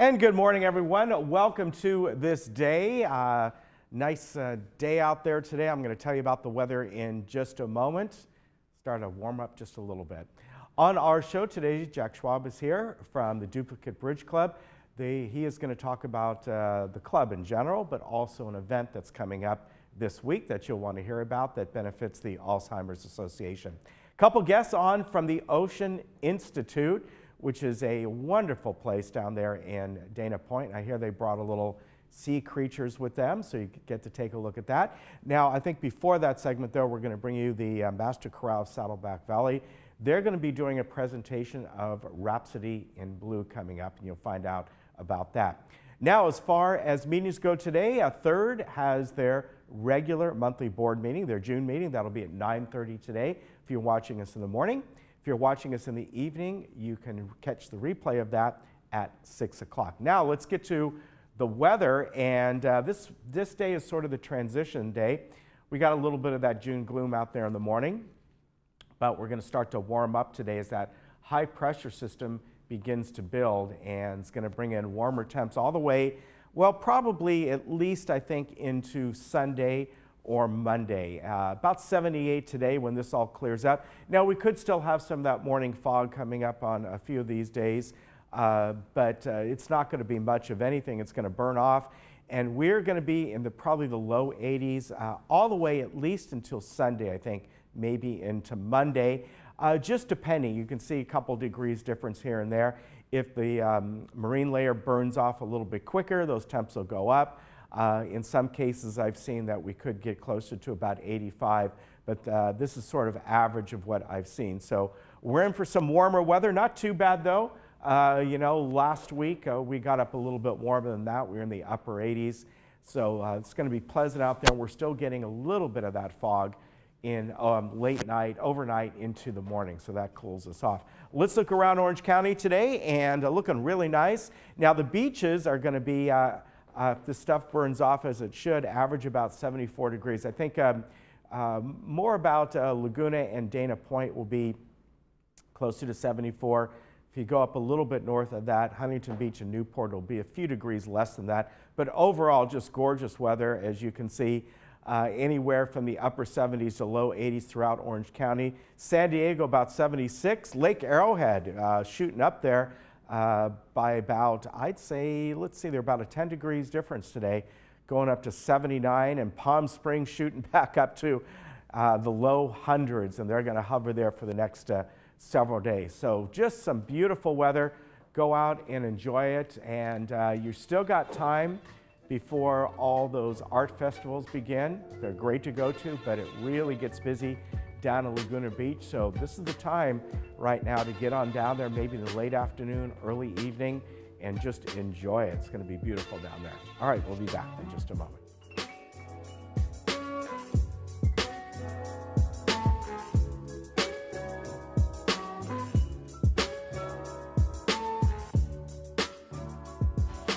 And good morning, everyone. Welcome to this day. Nice day out there today. I'm going to tell you about the weather in just a moment. Start to warm up just a little bit. On our show today, Jack Schwab is here from the Duplicate Bridge Club. He is going to talk about the club in general, but also an event that's coming up this week that you'll want to hear about that benefits the Alzheimer's Association. A couple guests on from the Ocean Institute, which is a wonderful place down there in Dana Point. I hear they brought a little sea creatures with them, so you get to take a look at that. Now, I think before that segment, though, we're going to bring you the Master Chorale of Saddleback Valley. They're going to be doing a presentation of Rhapsody in Blue coming up, and you'll find out about that. Now, as far as meetings go today, Third has their regular monthly board meeting, their June meeting. That'll be at 9:30 today if you're watching us in the morning. If you're watching us in the evening, you can catch the replay of that at 6 o'clock. Now, let's get to the weather, and this day is sort of the transition day. We got a little bit of that June gloom out there in the morning, but we're going to start to warm up today as that high pressure system begins to build, and it's going to bring in warmer temps all the way, well, probably at least, I think, into Sunday or Monday. About 78 today when this all clears up. Now, we could still have some of that morning fog coming up on a few of these days, but it's not going to be much of anything. It's going to burn off, and we're going to be in probably the low 80s all the way at least until Sunday, I think, maybe into Monday. Just depending, you can see a couple degrees difference here and there. If the marine layer burns off a little bit quicker, those temps will go up. In some cases, I've seen that we could get closer to about 85, but this is sort of average of what I've seen. So we're in for some warmer weather. Not too bad, though. You know, last week we got up a little bit warmer than that. We were in the upper 80s. So it's going to be pleasant out there. We're still getting a little bit of that fog in late night, overnight into the morning, so that cools us off. Let's look around Orange County today, and looking really nice. Now, the beaches are going to be, if this stuff burns off as it should, average about 74 degrees. I think more about Laguna and Dana Point will be closer to 74. If you go up a little bit north of that, Huntington Beach and Newport will be a few degrees less than that. But overall, just gorgeous weather, as you can see. Anywhere from the upper 70s to low 80s throughout Orange County. San Diego about 76. Lake Arrowhead shooting up there by about, I'd say, let's see, they're about a 10 degrees difference today, going up to 79, and Palm Springs shooting back up to the low hundreds, and they're going to hover there for the next several days. So just some beautiful weather. Go out and enjoy it, and you still got time before all those art festivals begin. They're great to go to, but it really gets busy down in Laguna Beach. So this is the time right now to get on down there, maybe in the late afternoon, early evening, and just enjoy it. It's going to be beautiful down there. All right, we'll be back in just a moment.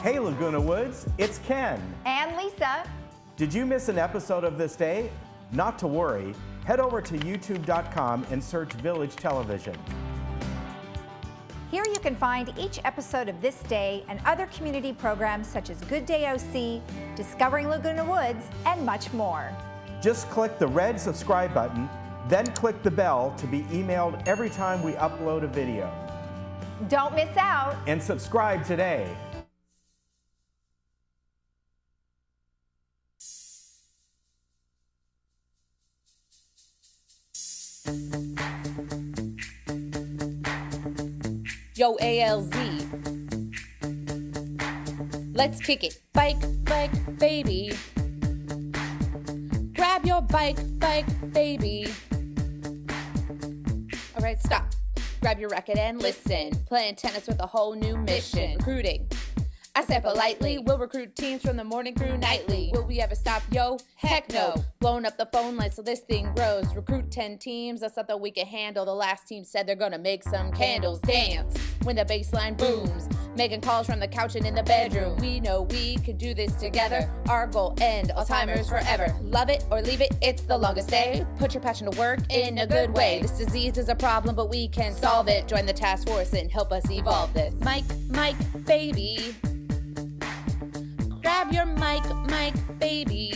Hey Laguna Woods, it's Ken. And Lisa. Did you miss an episode of This Day? Not to worry. Head over to youtube.com and search Village Television. Here you can find each episode of This Day and other community programs such as Good Day OC, Discovering Laguna Woods, and much more. Just click the red subscribe button, then click the bell to be emailed every time we upload a video. Don't miss out. And subscribe today. Yo, ALZ. Let's kick it. Bike, baby. Grab your bike, baby. All right, stop. Grab your racket and listen. Playing tennis with a whole new mission. Recruiting. I said politely, we'll recruit teams from the morning crew nightly. Will we ever stop? Yo, heck no. Blowing up the phone line so this thing grows. Recruit 10 teams, that's something we can handle. The last team said they're gonna make some candles dance when the bass line booms. Making calls from the couch and in the bedroom. We know we can do this together. Our goal, end Alzheimer's forever. Love it or leave it, it's the longest day. Put your passion to work in a good way. This disease is a problem, but we can solve it. Join the task force and help us evolve this. Mike, baby. Grab your mic, baby.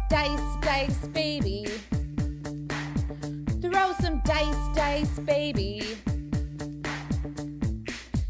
Dice, baby. Throw some dice, baby.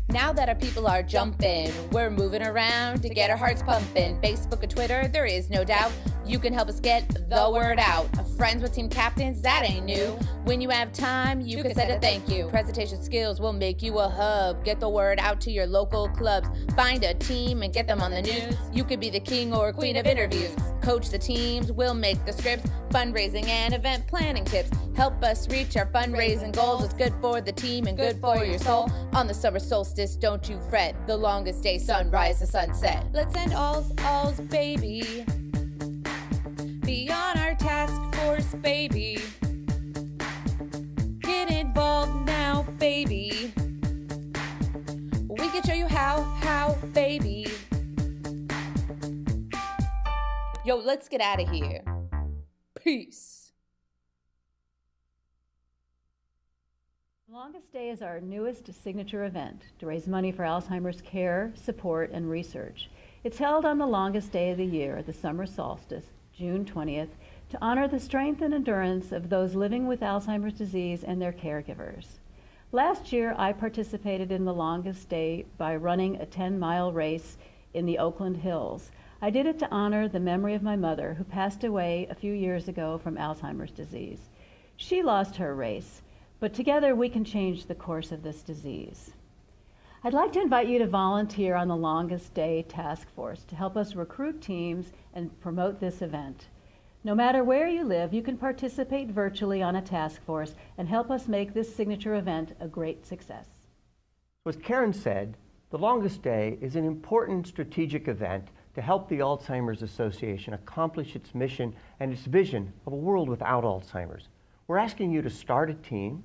Now that our people are jumping, we're moving around to get our hearts pumping. Facebook and Twitter, there is no doubt. You can help us get the word out. Friends with team captains, that ain't new. When you have time, you can send a thank you. Presentation skills will make you a hub. Get the word out to your local clubs. Find a team and get them on the news. You could be the king or queen of interviews. Coach the teams, we'll make the scripts. Fundraising and event planning tips. Help us reach our fundraising goals. It's good for the team and good for your soul. On the summer solstice, don't you fret. The longest day, sunrise to sunset. Let's end all's baby. Be on our task force, baby. Get involved now, baby. We can show you how, baby. Yo, let's get out of here. Peace. Longest Day is our newest signature event to raise money for Alzheimer's care, support, and research. It's held on the longest day of the year, the summer solstice, June 20th, to honor the strength and endurance of those living with Alzheimer's disease and their caregivers. Last year, I participated in the longest day by running a 10-mile race in the Oakland Hills. I did it to honor the memory of my mother, who passed away a few years ago from Alzheimer's disease. She lost her race, but together we can change the course of this disease. I'd like to invite you to volunteer on the Longest Day Task Force to help us recruit teams and promote this event. No matter where you live, you can participate virtually on a task force and help us make this signature event a great success. As Karen said, the Longest Day is an important strategic event to help the Alzheimer's Association accomplish its mission and its vision of a world without Alzheimer's. We're asking you to start a team,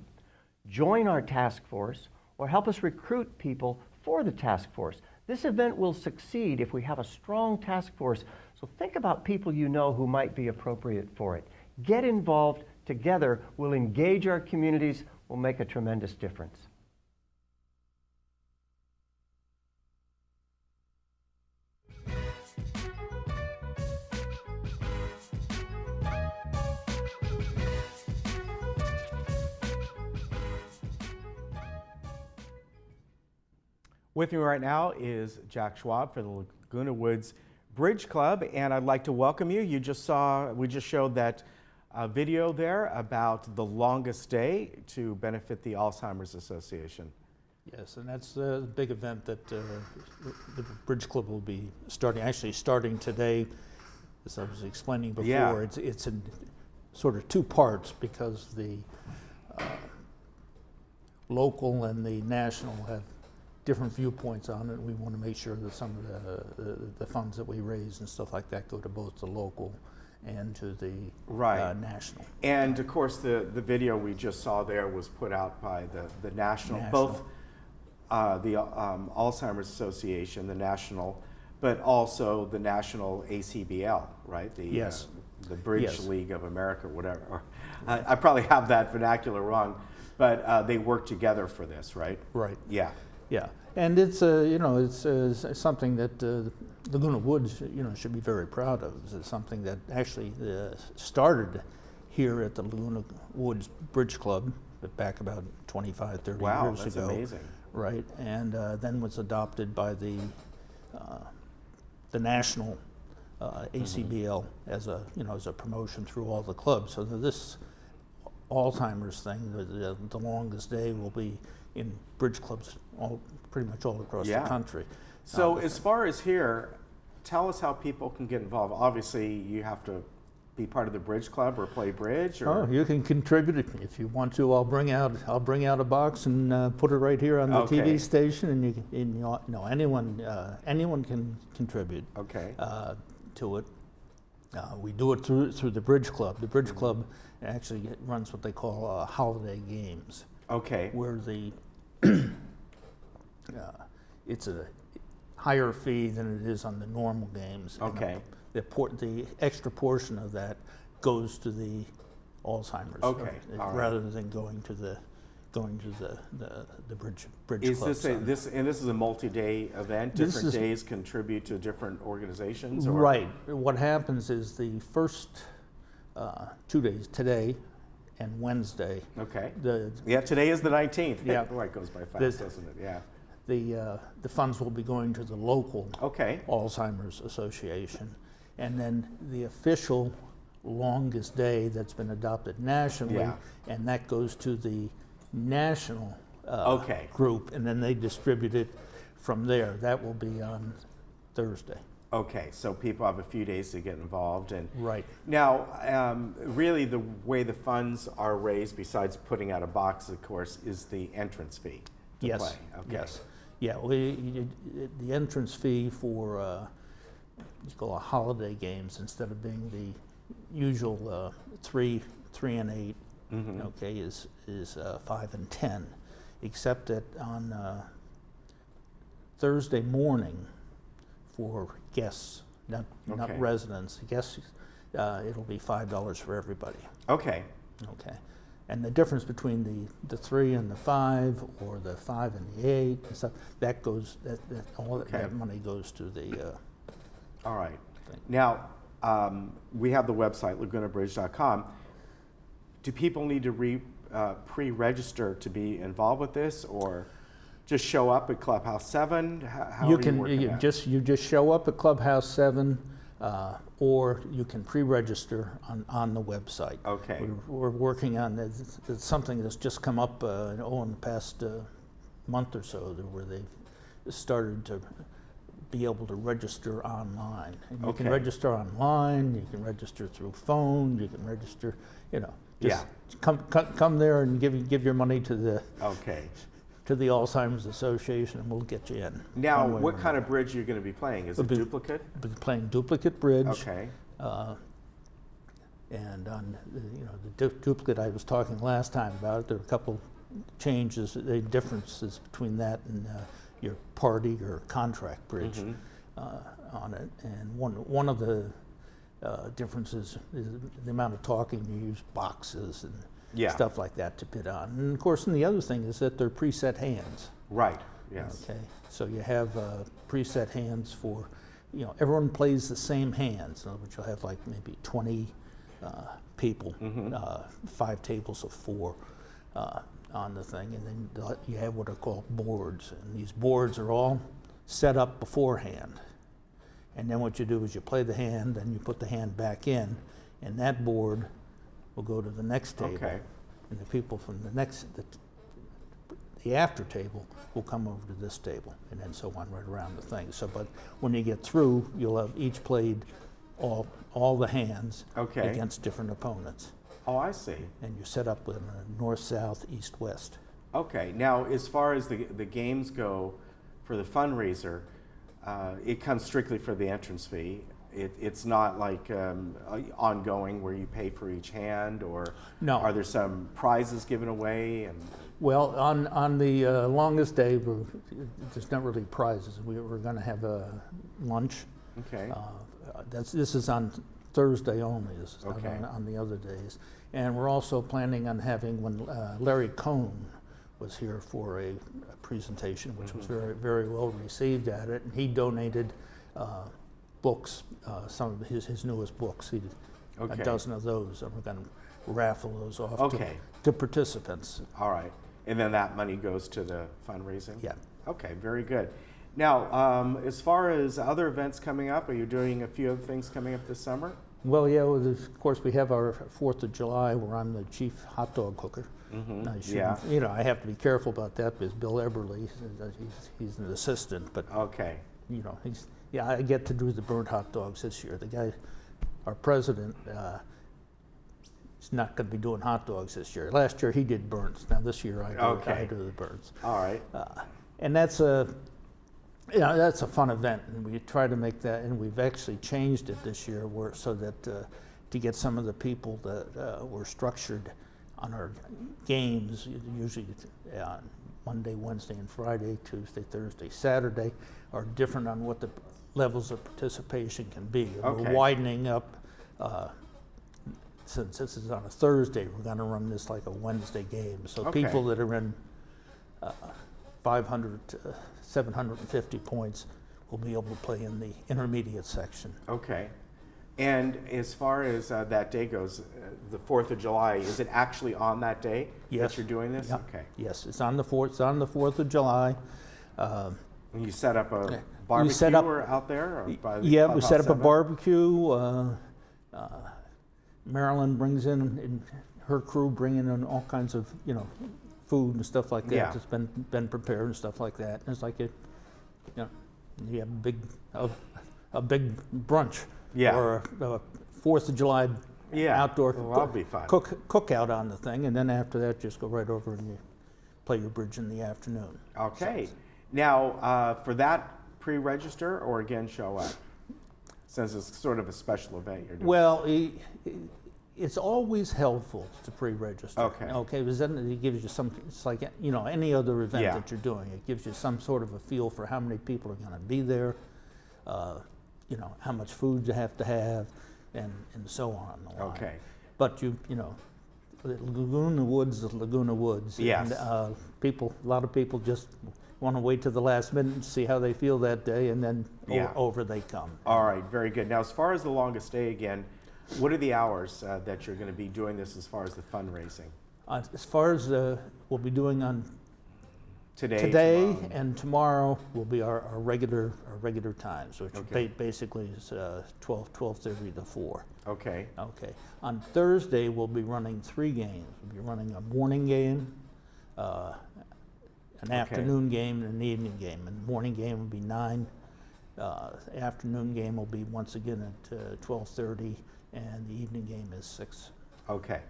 join our task force, or help us recruit people for the task force. This event will succeed if we have a strong task force, so think about people you know who might be appropriate for it. Get involved. Together, we'll engage our communities, we'll make a tremendous difference. With me right now is Jack Schwab for the Laguna Woods Bridge Club, and I'd like to welcome you. We just showed that video there about the longest day to benefit the Alzheimer's Association. Yes, and that's a big event that the Bridge Club will be starting today. As I was explaining before, Yeah. it's in sort of two parts because the local and the national have different viewpoints on it. We want to make sure that some of the funds that we raise and stuff like that go to both the local and to the national. And of course, the video we just saw there was put out by the national. Both the Alzheimer's Association, the national, but also the national ACBL, right? Yes. The Bridge League of America, whatever. I probably have that vernacular wrong, but they work together for this, right? Right. Yeah. Yeah, and it's it's something that Laguna Woods should be very proud of. It's something that actually started here at the Laguna Woods Bridge Club back about 25, 30 years ago. Wow, that's amazing. Right, and then was adopted by the national ACBL as a promotion through all the clubs. So this Alzheimer's thing, the longest day, will be in bridge clubs pretty much all across the country. So as far as here, tell us how people can get involved. Obviously, you have to be part of the bridge club or play bridge. Or? Oh, you can contribute if you want to. I'll bring out a box and put it right here on the TV station, and anyone can contribute. Okay. To it. We do it through the bridge club. The bridge club actually runs what they call holiday games. Okay. Where it's a higher fee than it is on the normal games. Okay. The extra portion of that goes to the Alzheimer's. Okay. Rather than going to the going to the bridge Is club. this is a multi-day event? Different days contribute to different organizations? Or? Right. What happens is the first 2 days, today and Wednesday. Okay. Today is the 19th. Yeah. Boy, it goes by fast, doesn't it? Yeah. The funds will be going to the local Alzheimer's Association, and then the official longest day that's been adopted nationally, and that goes to the national group, and then they distribute it from there. That will be on Thursday. Okay, so people have a few days to get involved. And right. Now, really the way the funds are raised, besides putting out a box, of course, is the entrance fee to play. Okay. Yes. Yeah, the entrance fee for you call it holiday games, instead of being the usual 3 and 8, okay, is 5 and 10, except that on Thursday morning for guests, not residents, guests, it'll be $5 for everybody. Okay. Okay. And the difference between the 3 and the 5, or the 5 and the 8, and stuff, that goes, that money goes to the. All right. Thing. Now, we have the website, lagunabridge.com. Do people need to pre-register to be involved with this, or just show up at Clubhouse 7? How you are can you working that? You just show up at Clubhouse 7, or you can pre-register on the website. Okay. We're working on it's something that's just come up in the past month or so, where they've started to be able to register online. And you can register online, you can register through phone, you can register, just come there and give your money to the to the Alzheimer's Association, and we'll get you in. Now, what kind of bridge are you going to be playing? Is it duplicate? We'll be playing duplicate bridge. Okay. And on the duplicate, I was talking last time about it. There are a couple changes, differences between that and your party or contract bridge on it. And one of the differences is the amount of talking. You use boxes and stuff like that to bid on. And of course, and the other thing is that they're preset hands. Right, yes. Okay, so you have preset hands for, everyone plays the same hands. In other words, you'll have like maybe 20 people, 5 tables of 4 on the thing, and then you have what are called boards. And these boards are all set up beforehand. And then what you do is you play the hand, and you put the hand back in, and that board will go to the next table. Okay. And the people from the after table will come over to this table, and then so on right around the thing. So, but when you get through, you'll have each played all the hands against different opponents. Oh, I see. And you set up with a north, south, east, west. Okay. Now, as far as the games go for the fundraiser, it comes strictly for the entrance fee. It's not like ongoing where you pay for each hand, or are there some prizes given away? And well, on the longest day, there's not really prizes. We're going to have a lunch. Okay. This is on Thursday only. This is not on the other days. And we're also planning on having, when Larry Cohn was here for a presentation, which was very, very well received at it, and he donated books, some of his newest books. He did a dozen of those, and we're going to raffle those off to participants. All right. And then that money goes to the fundraising? Yeah. Okay, very good. Now, as far as other events coming up, are you doing a few other things coming up this summer? Well, yeah, of course we have our 4th of July, where I'm the chief hot dog cooker. I have to be careful about that because Bill Eberly, he's an assistant, but I get to do the burnt hot dogs this year. The guy, our president, is not going to be doing hot dogs this year. Last year he did burns. Now this year I do the burns. All right. And that's a fun event, and we try to make that, and we've actually changed it this year so that to get some of the people that were structured on our games, usually on Monday, Wednesday, and Friday, Tuesday, Thursday, Saturday, are different on what the levels of participation can be. We're widening up since this is on a Thursday, we're going to run this like a Wednesday game. So Okay. people that are in 500 to 750 points will be able to play in the intermediate section. Okay. And as far as that day goes, the 4th of July, is it actually on that day Yes. that you're doing this? Yep. Okay. Yes, it's on the 4th. It's on the 4th of July. When you set up a We barbecue set up- or out there? Or by the Yeah, we clubhouse set up a 7? barbecue. Marilyn brings in her crew bringing in all kinds of food and stuff like that Yeah. that's been prepared and stuff like that. And it's like you have a big brunch. Yeah. Or a 4th of July Yeah. outdoor Well, that'll be fun. cookout on the thing, and then after that, just go right over and you play your bridge in the afternoon. Okay. Now, for that, pre-register or again show up? Since it's sort of a special event you're doing. Well, it's always helpful to pre-register. Okay. Okay, because then it gives you some. It's like any other event Yeah. that you're doing. It gives you some sort of a feel for how many people are going to be there. How much food you have to have, and so on and the line. Okay. But Laguna Woods is Laguna Woods. Yes. And a lot of people just want to wait to the last minute and see how they feel that day, and then Yeah. over they come. All right, very good. Now, as far as the longest day again, what are the hours that you're going to be doing this as far as the fundraising? As far as we'll be doing on Today tomorrow? and tomorrow will be our regular times, which Okay. basically is 12:30 to 4. Okay. Okay. On Thursday, we'll be running 3 games. We'll be running a morning game, an afternoon game, and an evening game. And the morning game will be 9. The afternoon game will be once again at 12:30, and the evening game is 6. Okay.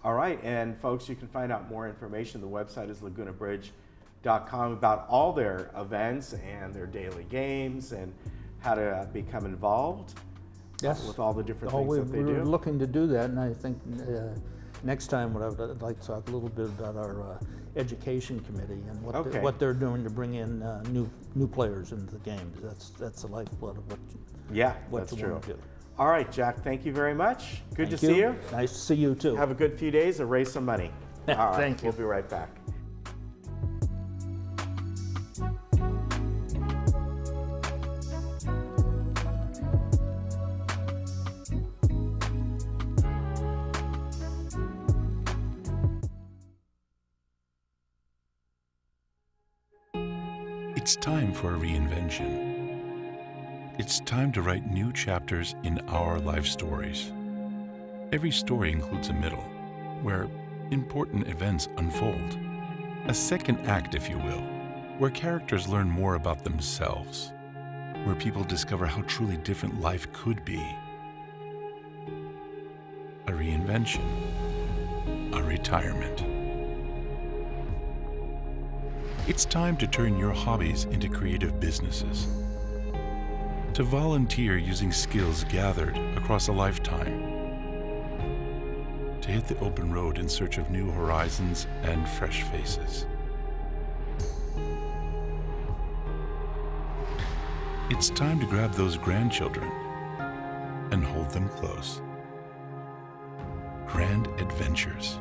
All right, and folks, you can find out more information. The website is lagunabridge.com about all their events and their daily games and how to become involved with all the different things that they We're do. looking to do that, and I think next time I'd like to talk a little bit about our education committee and what they're doing to bring in new players into the game. That's the lifeblood of what That's you true. want to do. All right, Jack, thank you very much. Good Thank to see you. Nice to see you too. Have a good few days and raise some money. All right, Thank you. We'll be right back. It's time for a reinvention. It's time to write new chapters in our life stories. Every story includes a middle, where important events unfold. A second act, if you will, where characters learn more about themselves, where people discover how truly different life could be. A reinvention, a retirement. It's time to turn your hobbies into creative businesses, to volunteer using skills gathered across a lifetime, to hit the open road in search of new horizons and fresh faces. It's time to grab those grandchildren and hold them close. Grand adventures.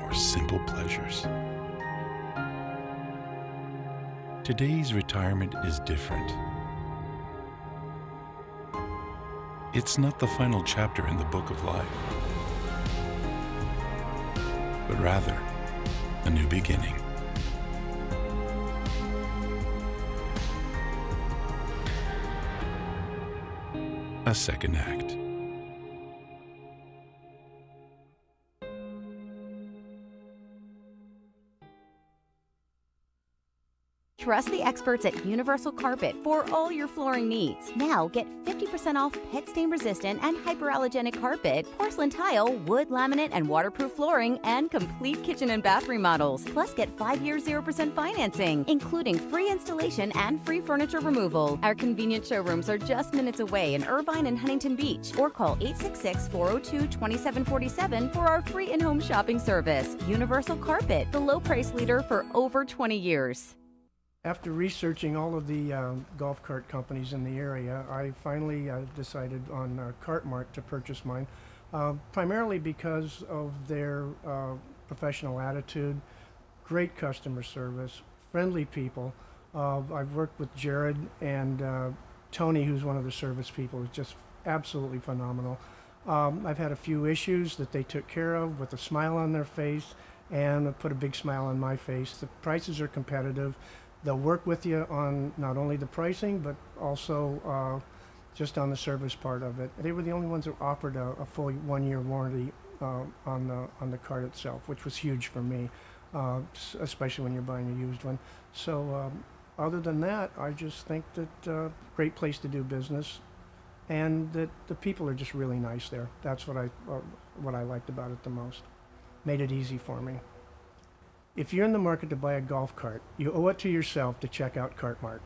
Or simple pleasures. Today's retirement is different. It's not the final chapter in the book of life, but rather a new beginning. A second act. Trust the experts at Universal Carpet for all your flooring needs. Now get 50% off pet stain resistant and hyperallergenic carpet, porcelain tile, wood laminate and waterproof flooring, and complete kitchen and bath remodels. Plus get 5-year 0% financing, including free installation and free furniture removal. Our convenient showrooms are just minutes away in Irvine and Huntington Beach, or call 866-402-2747 for our free in-home shopping service. Universal Carpet, the low price leader for over 20 years. After researching all of the golf cart companies in the area, I finally decided on Cartmart to purchase mine, primarily because of their professional attitude, great customer service, friendly people. I've worked with Jared and Tony, who's one of the service people, is just absolutely phenomenal. I've had a few issues that they took care of with a smile on their face, and put a big smile on my face. The prices are competitive. They'll work with you on not only the pricing, but also just on the service part of it. They were the only ones that offered a full 1-year warranty on the cart itself, which was huge for me, especially when you're buying a used one. So other than that, I just think that great place to do business, and that the people are just really nice there. That's what I liked about it the most. Made it easy for me. If you're in the market to buy a golf cart, you owe it to yourself to check out Cartmart.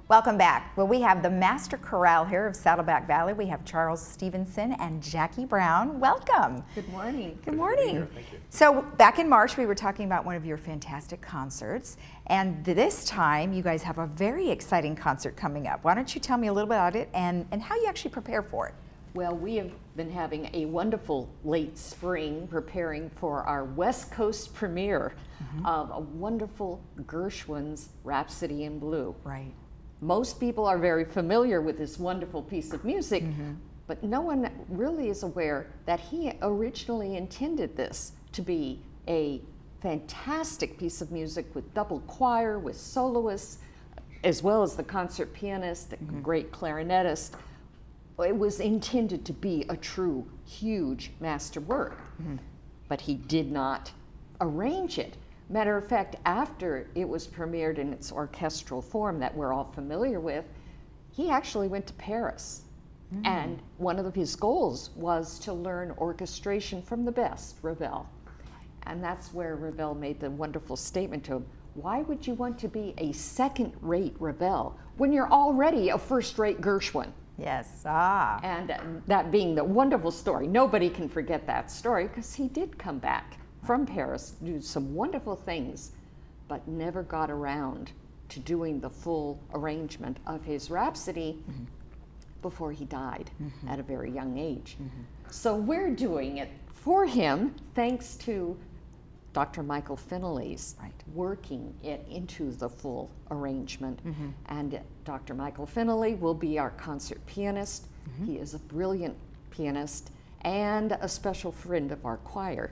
Welcome back. Well, we have the Master Chorale here of Saddleback Valley. We have Charles Stevenson and Jackie Brown. Welcome. Good morning. Good morning. Thank you. So back in March, we were talking about one of your fantastic concerts, and this time you guys have a very exciting concert coming up. Why don't you tell me a little bit about it and how you actually prepare for it? Well, we have been having a wonderful late spring preparing for our West Coast premiere of a wonderful Gershwin's Rhapsody in Blue. Right. Most people are very familiar with this wonderful piece of music, but no one really is aware that he originally intended this to be a fantastic piece of music with double choir, with soloists, as well as the concert pianist, the great clarinetist. It was intended to be a true, huge masterwork, but he did not arrange it. Matter of fact, after it was premiered in its orchestral form that we're all familiar with, he actually went to Paris. And one of his goals was to learn orchestration from the best, Ravel. And that's where Ravel made the wonderful statement to him, why would you want to be a second-rate Ravel when you're already a first-rate Gershwin? Yes. And that being the wonderful story, nobody can forget that story, because he did come back from Paris, do some wonderful things, but never got around to doing the full arrangement of his Rhapsody before he died at a very young age. So we're doing it for him, thanks to Dr. Michael Finley's working it into the full arrangement. And Dr. Michael Finley will be our concert pianist. He is a brilliant pianist and a special friend of our choir.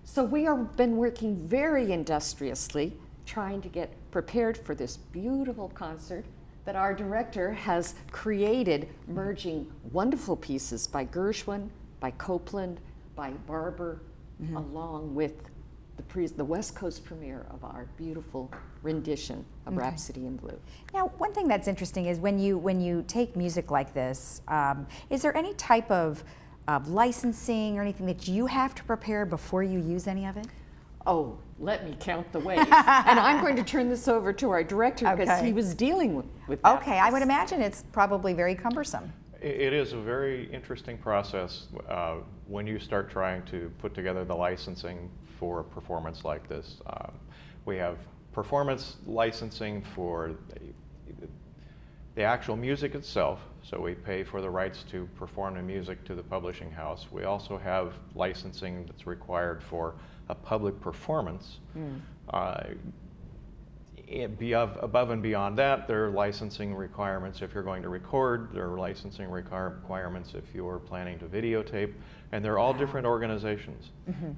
So we have been working very industriously, trying to get prepared for this beautiful concert that our director has created, merging wonderful pieces by Gershwin, by Copland, by Barber, along with the West Coast premiere of our beautiful rendition of Rhapsody in Blue. Now, one thing that's interesting is when you take music like this, is there any type of licensing or anything that you have to prepare before you use any of it? Oh, let me count the ways. And I'm going to turn this over to our director because he was dealing with that. Okay, I would imagine it's probably very cumbersome. It is a very interesting process when you start trying to put together the licensing for a performance like this. We have performance licensing for the actual music itself, so we pay for the rights to perform the music to the publishing house. We also have licensing that's required for a public performance. Above and beyond that, there are licensing requirements if you're going to record, there are licensing requirements if you're planning to videotape, and they're all different organizations.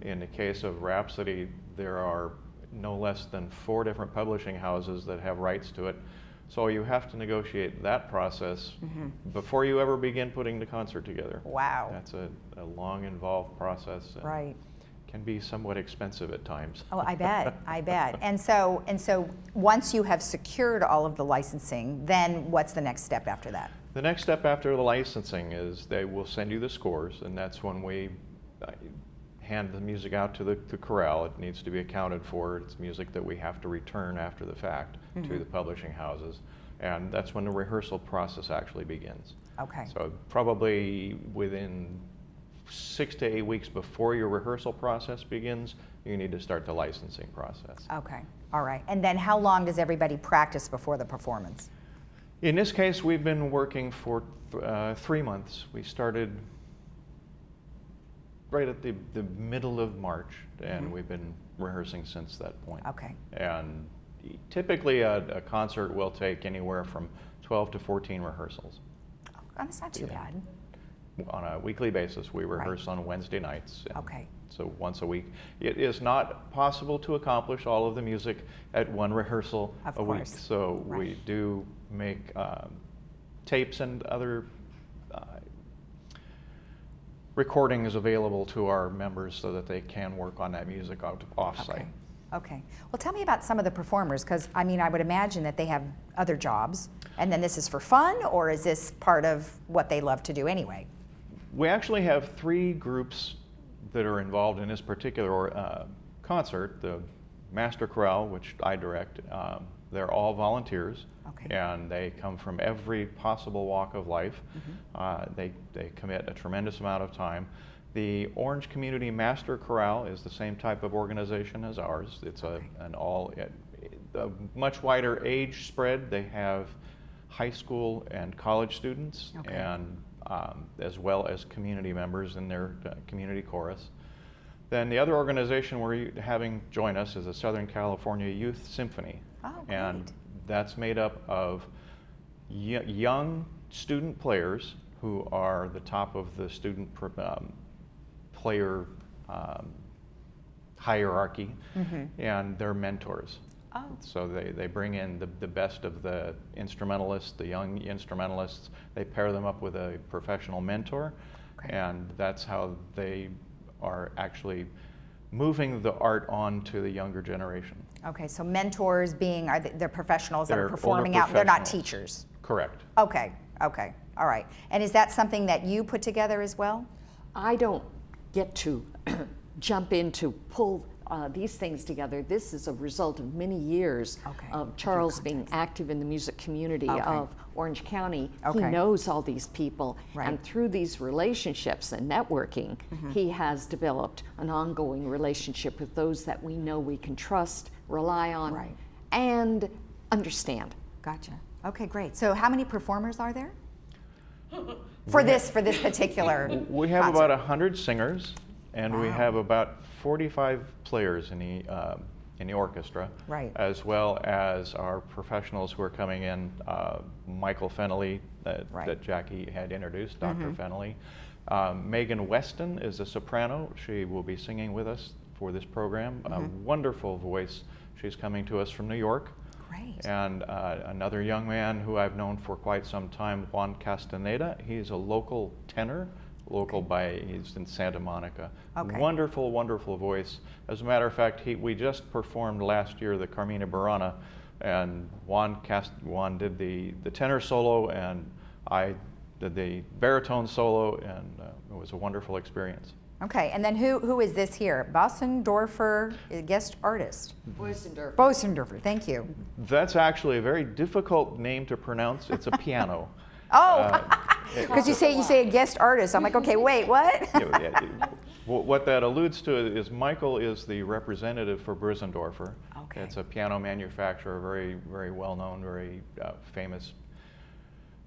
In the case of Rhapsody, there are no less than 4 different publishing houses that have rights to it. So you have to negotiate that process before you ever begin putting the concert together. Wow. That's a long, involved process. Right. Can be somewhat expensive at times. Oh, I bet, I bet. And so once you have secured all of the licensing, then what's the next step after that? The next step after the licensing is they will send you the scores, and that's when we hand the music out to the corral. It needs to be accounted for. It's music that we have to return after the fact to the publishing houses. And that's when the rehearsal process actually begins. Okay. So probably within 6 to 8 weeks before your rehearsal process begins, you need to start the licensing process. Okay. All right. And then how long does everybody practice before the performance? In this case, we've been working for 3 months. We started right at the middle of March, and we've been rehearsing since that point. Okay. And typically a concert will take anywhere from 12 to 14 rehearsals. Oh, that's not too bad. On a weekly basis. We rehearse on Wednesday nights. Okay. So once a week. It is not possible to accomplish all of the music at one rehearsal Of a week. course. So we do make tapes and other recordings available to our members so that they can work on that music off-site. Okay. Okay. Well, tell me about some of the performers, because I mean, I would imagine that they have other jobs, and then this is for fun, or is this part of what they love to do anyway? We actually have 3 groups that are involved in this particular concert. The Master Chorale, which I direct, they're all volunteers, Okay. and they come from every possible walk of life. They commit a tremendous amount of time. The Orange Community Master Chorale is the same type of organization as ours. It's a much wider age spread. They have high school and college students, Okay. and as well as community members in their community chorus. Then the other organization we're having join us is the Southern California Youth Symphony. Oh, and great. that's made up of young student players who are the top of the student player hierarchy, and they're mentors. Oh. So they bring in the best of the instrumentalists, the young instrumentalists. They pair them up with a professional mentor, and that's how they are actually moving the art on to the younger generation. Okay, so mentors being, they're professionals that They're are performing older out, they're not professionals. teachers? Correct. Okay, okay, all right. And is that something that you put together as well? I don't get to jump in to pull these things together. This is a result of many years of Charles being active in the music community of Orange County. He knows all these people, and through these relationships and networking, he has developed an ongoing relationship with those that we know we can trust, rely on, and understand. Gotcha. Okay, great. So how many performers are there? For this particular We have concert? about 100 singers, and we have about 45 players in the orchestra, as well as our professionals who are coming in. Michael Fennelly, that Jackie had introduced, Dr. Fennelly. Megan Weston is a soprano. She will be singing with us for this program. A wonderful voice. She's coming to us from New York. Great. And another young man who I've known for quite some time, Juan Castaneda. He's a local tenor. He's in Santa Monica. Wonderful, wonderful voice. As a matter of fact, we just performed last year the Carmina Burana, and Juan did the tenor solo, and I did the baritone solo, and it was a wonderful experience. Okay, and then who is this here? Bosendorfer, guest artist? Bosendorfer. Bosendorfer, thank you. That's actually a very difficult name to pronounce. It's a piano. Oh, because you say a guest artist. I'm like, okay, wait, what? What that alludes to is Michael is the representative for Bosendorfer. Okay. It's a piano manufacturer, very, very well known, very famous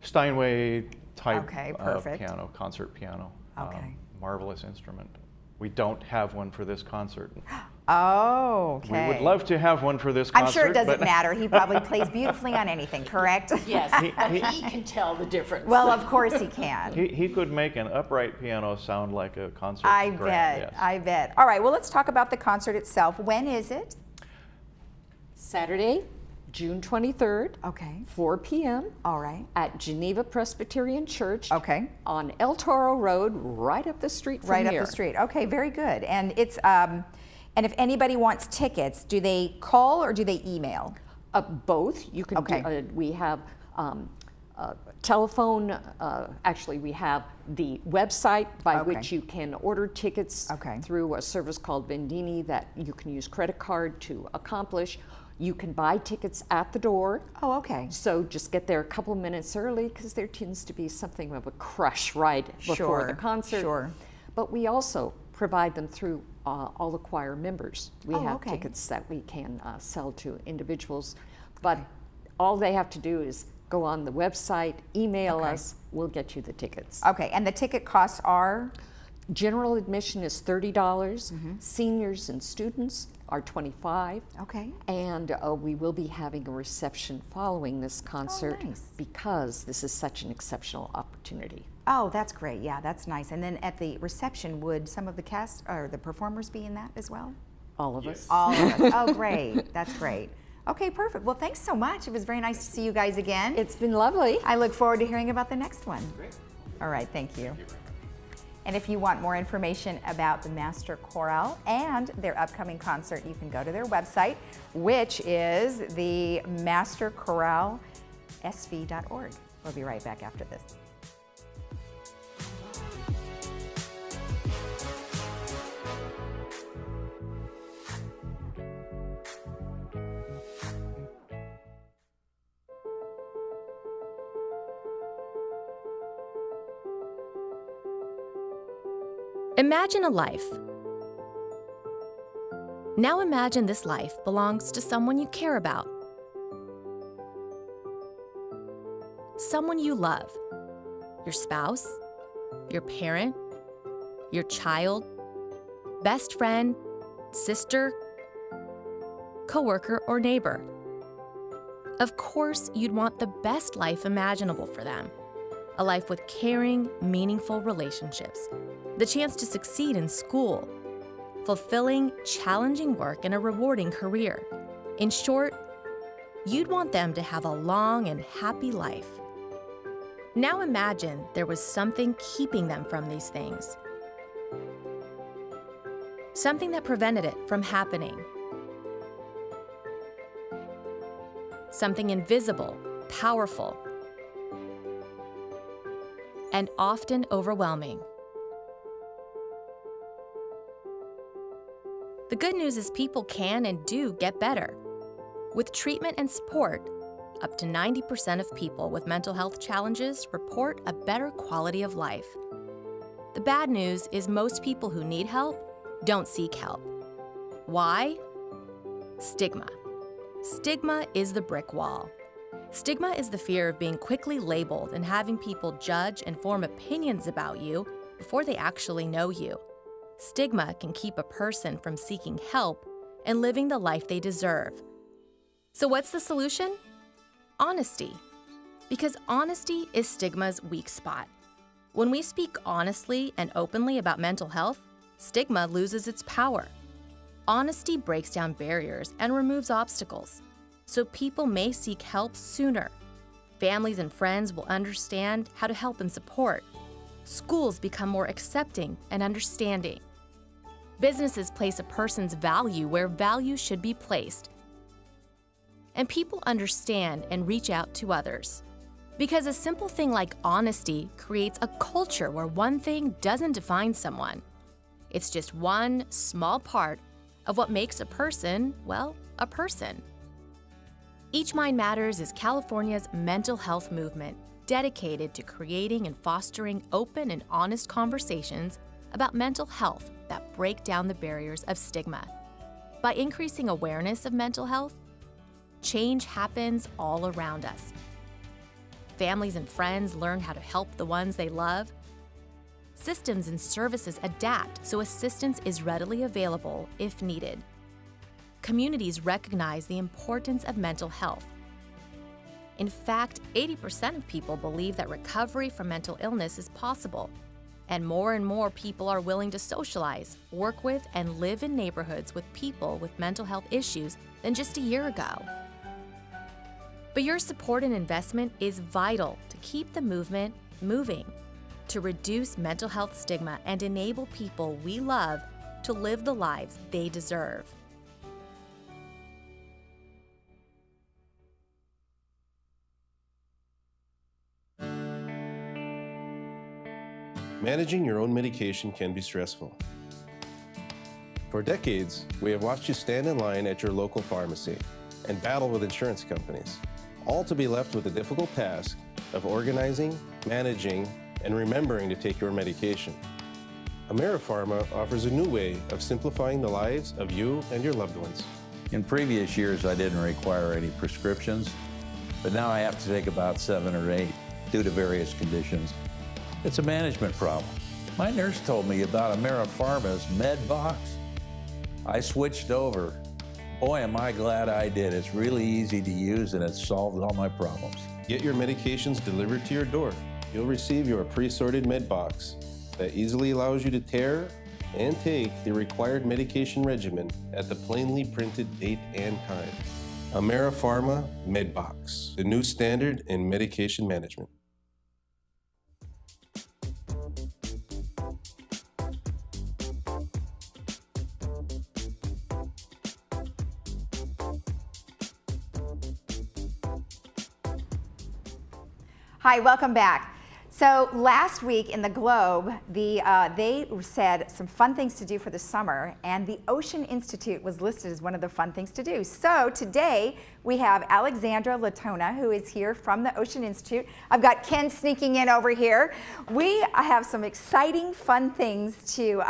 Steinway type of piano, concert piano. Okay. Marvelous instrument. We don't have one for this concert. Oh, okay. We would love to have one for this concert. I'm sure it doesn't matter. He probably plays beautifully on anything, correct? Yes, he can tell the difference. Well, of course he can. He could make an upright piano sound like a concert. I grand, bet, yes. I bet. All right, well, let's talk about the concert itself. When is it? Saturday, June 23rd, 4 p.m. All right. At Geneva Presbyterian Church. Okay. On El Toro Road, right up the street from here. Right up the street. Okay, very good. And it's and if anybody wants tickets, do they call or do they email? Both. You can. We have telephone. Actually, we have the website by Okay. which you can order tickets Okay. through a service called Vendini that you can use credit card to accomplish. You can buy tickets at the door. Oh, okay. So just get there a couple minutes early because there tends to be something of a crush right before Sure, the concert. sure. But we also provide them through all the choir members. We Oh, have okay. tickets that we can sell to individuals. But all they have to do is go on the website, email Okay. us, we'll get you the tickets. Okay, and the ticket costs are? General admission is $30. Seniors and students are $25. Okay. And we will be having a reception following this concert nice. because this is such an exceptional opportunity. Oh, that's great. Yeah, that's nice. And then at the reception, would some of the cast or the performers be in that as well? All of us. All of us. Oh, great. That's great. Okay, perfect. Well, thanks so much. It was very nice to see you guys again. It's been lovely. I look forward to hearing about the next one. Great. All right, thank you. And if you want more information about the Master Chorale and their upcoming concert, you can go to their website, which is the masterchoralesv.org. We'll be right back after this. Imagine a life. Now imagine this life belongs to someone you care about. Someone you love. Your spouse, your parent, your child, best friend, sister, coworker, or neighbor. Of course, you'd want the best life imaginable for them. A life with caring, meaningful relationships. The chance to succeed in school, fulfilling, challenging work, and a rewarding career. In short, you'd want them to have a long and happy life. Now imagine there was something keeping them from these things. Something that prevented it from happening. Something invisible, powerful, and often overwhelming. The good news is people can and do get better. With treatment and support, up to 90% of people with mental health challenges report a better quality of life. The bad news is most people who need help don't seek help. Why? Stigma. Stigma is the brick wall. Stigma is the fear of being quickly labeled and having people judge and form opinions about you before they actually know you. Stigma can keep a person from seeking help and living the life they deserve. So what's the solution? Honesty. Because honesty is stigma's weak spot. When we speak honestly and openly about mental health, stigma loses its power. Honesty breaks down barriers and removes obstacles, so people may seek help sooner. Families and friends will understand how to help and support. Schools become more accepting and understanding. Businesses place a person's value where value should be placed. And people understand and reach out to others. Because a simple thing like honesty creates a culture where one thing doesn't define someone. It's just one small part of what makes a person, well, a person. Each Mind Matters is California's mental health movement dedicated to creating and fostering open and honest conversations about mental health that break down the barriers of stigma. By increasing awareness of mental health, change happens all around us. Families and friends learn how to help the ones they love. Systems and services adapt so assistance is readily available if needed. Communities recognize the importance of mental health. In fact, 80% of people believe that recovery from mental illness is possible, and more people are willing to socialize, work with, and live in neighborhoods with people with mental health issues than just a year ago. But your support and investment is vital to keep the movement moving, to reduce mental health stigma and enable people we love to live the lives they deserve. Managing your own medication can be stressful. For decades, we have watched you stand in line at your local pharmacy and battle with insurance companies, all to be left with the difficult task of organizing, managing, and remembering to take your medication. AmeriPharma offers a new way of simplifying the lives of you and your loved ones. In previous years, I didn't require any prescriptions, but now I have to take about 7 or 8 due to various conditions. It's a management problem. My nurse told me about AmeriPharma's MedBox. I switched over. Boy, am I glad I did. It's really easy to use and it solved all my problems. Get your medications delivered to your door. You'll receive your pre-sorted MedBox that easily allows you to tear and take the required medication regimen at the plainly printed date and time. AmeriPharma MedBox, the new standard in medication management. Hi, welcome back. So last week in the Globe, they said some fun things to do for the summer, and the Ocean Institute was listed as one of the fun things to do. So today we have Alexandra Latona, who is here from the Ocean Institute. I've got Ken sneaking in over here. We have some exciting, fun things to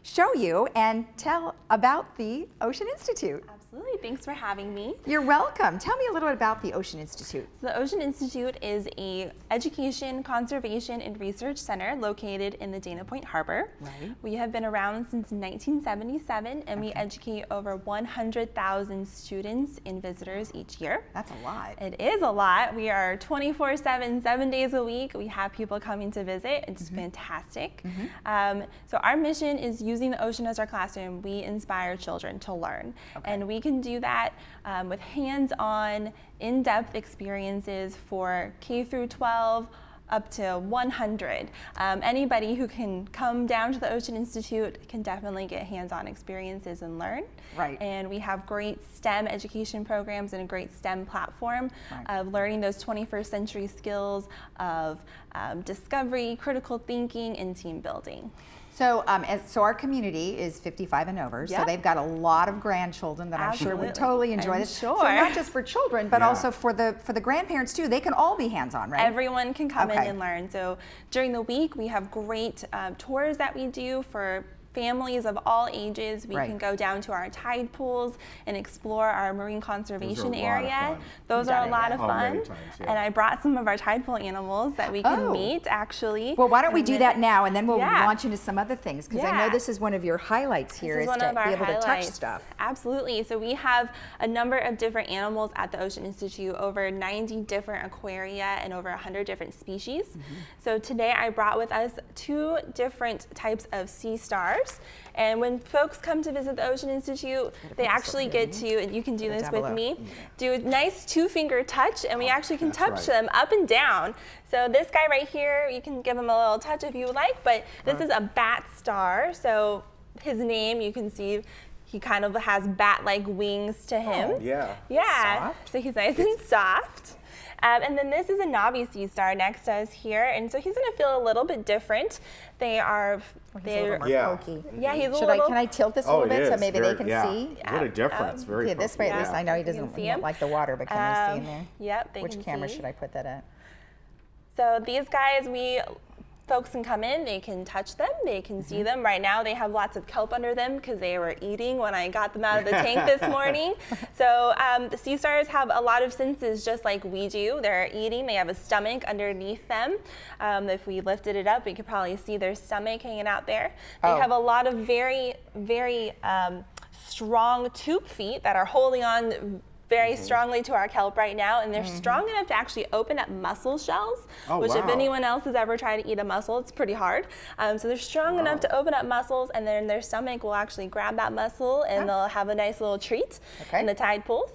show you and tell about the Ocean Institute. Absolutely, thanks for having me. You're welcome. Tell me a little bit about the Ocean Institute. The Ocean Institute is an education, conservation, and research center located in the Dana Point Harbor. Right. We have been around since 1977, and we educate over 100,000 students and visitors each year. That's a lot. It is a lot. We are 24/7, 7 days a week. We have people coming to visit. It's fantastic. So our mission is using the ocean as our classroom. We inspire children to learn. And we can do that with hands-on, in-depth experiences for K through 12 up to 100. Anybody who can come down to the Ocean Institute can definitely get hands-on experiences and learn. Right. And we have great STEM education programs and a great STEM platform of learning those 21st century skills of discovery, critical thinking, and team building. So, so our community is 55 and over, so they've got a lot of grandchildren that I'm sure would totally enjoy this. So not just for children, but also for the grandparents too. They can all be hands-on, right? Everyone can come in and learn. So during the week, we have great tours that we do for families of all ages. We can go down to our tide pools and explore our marine conservation area. Those are a lot of fun. And I brought some of our tide pool animals that we can meet, actually. Well, why don't we do that now, and then we'll launch into some other things, because I know this is one of your highlights here, is to be able to touch stuff. Absolutely. So we have a number of different animals at the Ocean Institute, over 90 different aquaria and over 100 different species. So today I brought with us 2 different types of sea stars. And when folks come to visit the Ocean Institute, they actually get to, and you can do this with me, do a nice 2-finger touch, and we actually can touch them up and down. So this guy right here, you can give him a little touch if you would like, but this is a bat star. So his name, you can see, he kind of has bat-like wings to him. Oh, yeah. Yeah. Soft. So he's nice and soft. And then this is a knobby sea star next to us here, and so he's going to feel a little bit different. They are, he's a little more pokey. Yeah, he's a little. Can I tilt this a little bit so maybe they can see? What a difference! Very. This way, at least I know he doesn't like the water, but can they see in there? Yep, they can see. Which camera should I put that at? So these guys, folks can come in, they can touch them, they can see them. Right now they have lots of kelp under them because they were eating when I got them out of the tank this morning. So the sea stars have a lot of senses just like we do. They're eating, they have a stomach underneath them. If we lifted it up, we could probably see their stomach hanging out there. They have a lot of very, very strong tube feet that are holding on very strongly to our kelp right now, and they're strong enough to actually open up mussel shells, which if anyone else has ever tried to eat a mussel, it's pretty hard. So they're strong enough to open up mussels, and then their stomach will actually grab that mussel, and they'll have a nice little treat in the tide pools.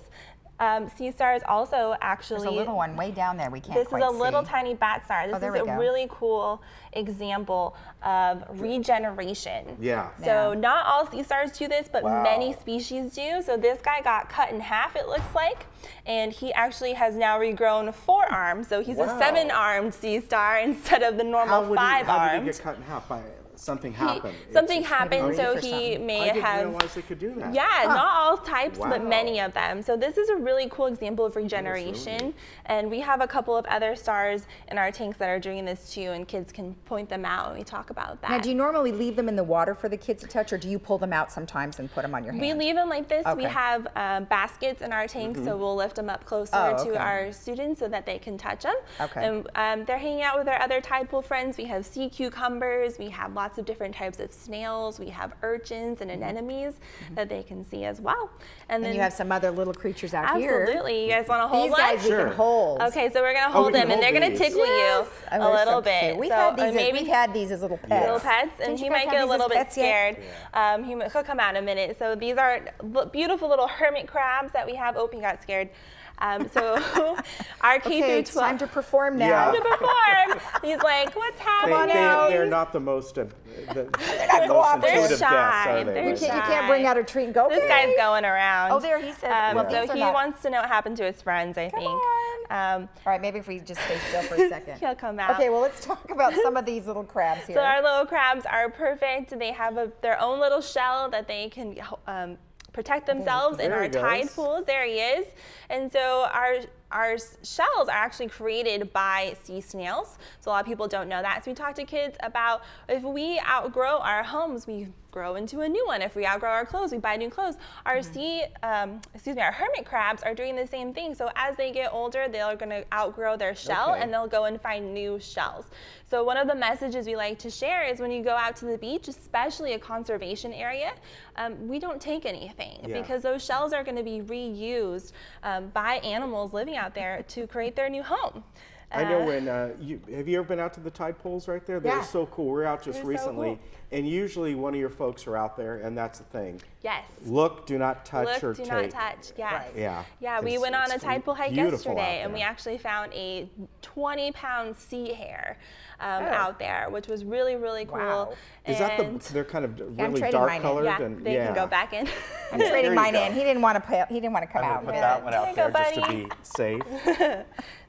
Sea stars also actually. There's a little one way down there we can't This quite is a little see. tiny bat star. This is a really cool example of regeneration. Yeah. So not all sea stars do this, but many species do. So this guy got cut in half, it looks like, and he actually has now regrown 4 arms. So he's a 7-armed sea star instead of the normal 5-armed. How did he get cut in half? By something happened? Something happened, so he may have. I didn't realize they could do that. Yeah, not all types, but many of them. So this is a really cool example of regeneration, and we have a couple of other stars in our tanks that are doing this too, and kids can point them out when we talk about that. Now, do you normally leave them in the water for the kids to touch, or do you pull them out sometimes and put them on your hand? We leave them like this. Okay. We have baskets in our tanks, so we'll lift them up closer to our students so that they can touch them. Okay. And they're hanging out with their other tide pool friends. We have sea cucumbers. We have lots of different types of snails. We have urchins and anemones that they can see as well. And then you have some other little creatures out here. Absolutely. You guys want to hold These guys we can hold. Okay, so we're going to hold them, and they're going to tickle you a little bit. We've So had these as little pets. Little pets, and he might get a little bit scared. He'll come out in a minute. So these are beautiful little hermit crabs that we have. Oh, he got scared. So our K through 12. It's time to perform now. Time to perform. He's like, what's happening? They're not the most They're shy. You can't bring out a treat and go. This guy's going around. Oh, there he says. So he wants to know what happened to his friends, I think. All right, maybe if we just stay still for a second. He'll come out. Okay, well, let's talk about some of these little crabs here. So our little crabs are perfect. They have their own little shell that they can protect themselves in our tide pools. There he is. And so our shells are actually created by sea snails. So a lot of people don't know that. So we talk to kids about if we outgrow our homes, we grow into a new one. If we outgrow our clothes, we buy new clothes. Our our hermit crabs are doing the same thing. So as they get older, they're going to outgrow their shell and they'll go and find new shells. So one of the messages we like to share is when you go out to the beach, especially a conservation area, we don't take anything because those shells are going to be reused by animals living out there to create their new home. I know when, have you ever been out to the tide pools right there? They're so cool. We're out just recently, and usually one of your folks are out there, and that's the thing. Yes. Look, do not touch or take. Look, do not touch, yes. Right. Yeah. Yeah, we went on a tide pool hike yesterday, and we actually found a 20-pound sea hare out there, which was really, really cool. Wow. Is that they're kind of really dark colored? Yeah, they can go back in. I'm trading mine in. He didn't want to come out. Put that one out there just to be safe.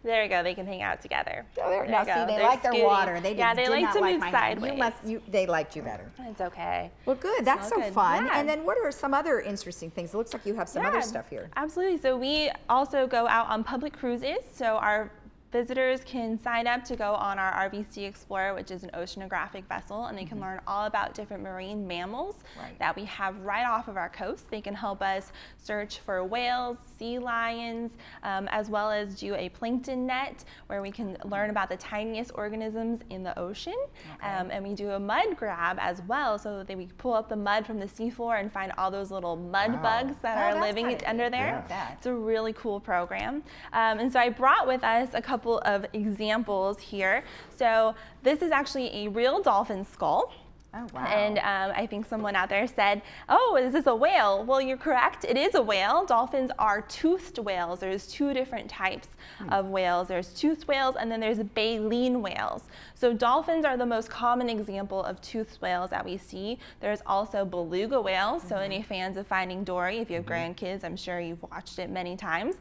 There you go. They can hang out together. Now, see, they like their water. They like to move sideways. They liked you better. It's okay. Well, good. That's so fun. And then what are some other interesting things? It looks like you have some other stuff here. Absolutely. So we also go out on public cruises. So our visitors can sign up to go on our RVC Explorer, which is an oceanographic vessel, and they can learn all about different marine mammals that we have right off of our coast. They can help us search for whales, sea lions, as well as do a plankton net where we can learn about the tiniest organisms in the ocean. And we do a mud grab as well, so that we pull up the mud from the seafloor and find all those little mud bugs that are living under there. It's a really cool program. And so I brought with us a couple of examples here. So this is actually a real dolphin skull. Oh, wow. And I think someone out there said, oh, is this a whale? Well, you're correct. It is a whale. Dolphins are toothed whales. There's 2 different types of whales. There's toothed whales, and then there's baleen whales. So dolphins are the most common example of toothed whales that we see. There's also beluga whales. So any fans of Finding Dory, if you have grandkids, I'm sure you've watched it many times.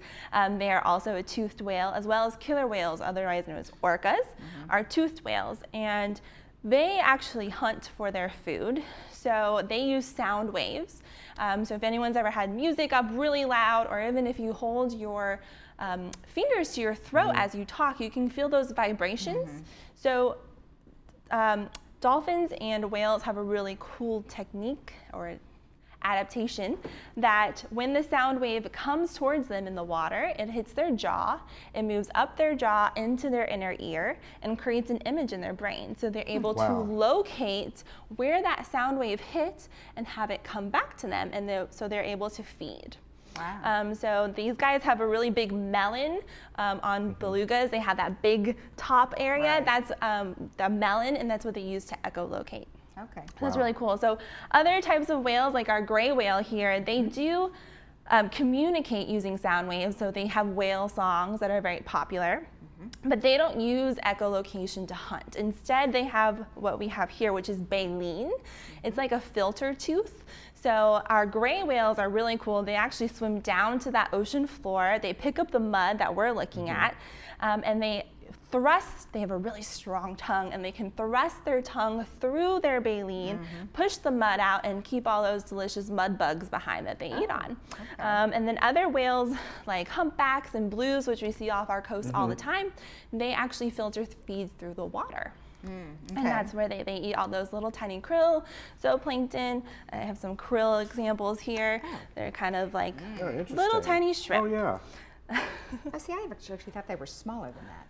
They are also a toothed whale, as well as killer whales, otherwise known as orcas, are toothed whales. And they actually hunt for their food, so they use sound waves. So if anyone's ever had music up really loud, or even if you hold your fingers to your throat as you talk, you can feel those vibrations. So dolphins and whales have a really cool technique or adaptation that when the sound wave comes towards them in the water, it hits their jaw, it moves up their jaw into their inner ear and creates an image in their brain. So they're able to locate where that sound wave hit and have it come back to them, and so they're able to feed. Wow. So these guys have a really big melon on belugas. They have that big top area. That's the melon, and that's what they use to echolocate. Okay. That's really cool. So other types of whales, like our gray whale here, they do communicate using sound waves. So they have whale songs that are very popular. But they don't use echolocation to hunt. Instead, they have what we have here, which is baleen. It's like a filter tooth. So our gray whales are really cool. They actually swim down to that ocean floor. They pick up the mud that we're looking at, and they thrust. They have a really strong tongue, and they can thrust their tongue through their baleen, push the mud out, and keep all those delicious mud bugs behind that they eat on. And then other whales like humpbacks and blues, which we see off our coast all the time, they actually filter feed through the water. And that's where they eat all those little tiny krill, zooplankton. I have some krill examples here. They're kind of like little tiny shrimp. Oh, yeah. Oh, see, I actually thought they were smaller than that.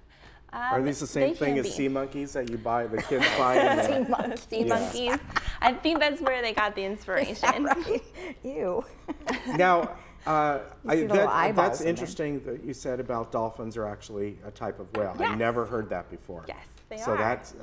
Are these the same thing as sea monkeys that you buy, the kids buy? Sea monkeys. I think that's where they got the inspiration. Right? Ew. Now, that's eyeballs in interesting that you said about dolphins are actually a type of whale. Yes. I never heard that before. Yes, they so are. that's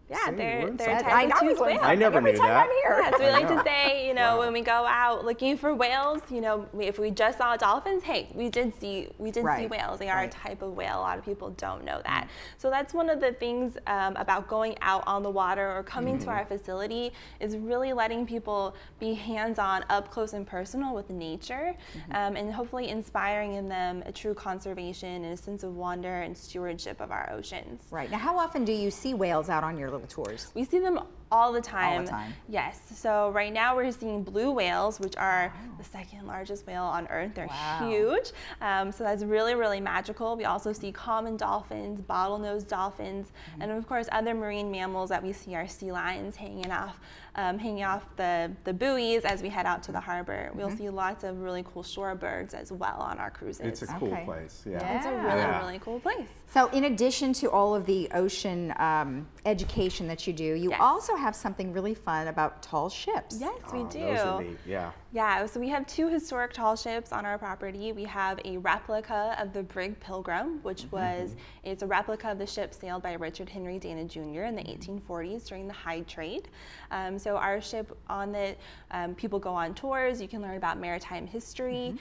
Yeah, they're something. type of tooth whales. I never knew that. Yeah, so we like to say, when we go out looking for whales, if we just saw dolphins, hey, we did see whales. They are a type of whale. A lot of people don't know that. So that's one of the things about going out on the water or coming to our facility is really letting people be hands-on, up close and personal with nature, and hopefully inspiring in them a true conservation and a sense of wonder and stewardship of our oceans. Right. Now, how often do you see whales out on your little tours? We see them all the time. All the time. Yes. So right now we're seeing blue whales, which are the second largest whale on Earth. They're huge. So that's really, really magical. We also see common dolphins, bottlenose dolphins, and of course other marine mammals that we see are sea lions hanging off the buoys as we head out to the harbor. We'll see lots of really cool shorebirds as well on our cruises. It's a cool place. Yeah. It's a really, really cool place. So in addition to all of the ocean education that you do, you also have something really fun about tall ships. Yes, we do. Those are neat. Yeah. Yeah, so we have two historic tall ships on our property. We have a replica of the brig Pilgrim, which it's a replica of the ship sailed by Richard Henry Dana Jr. in the 1840s during the hide trade. So our ship, on it, people go on tours. You can learn about maritime history.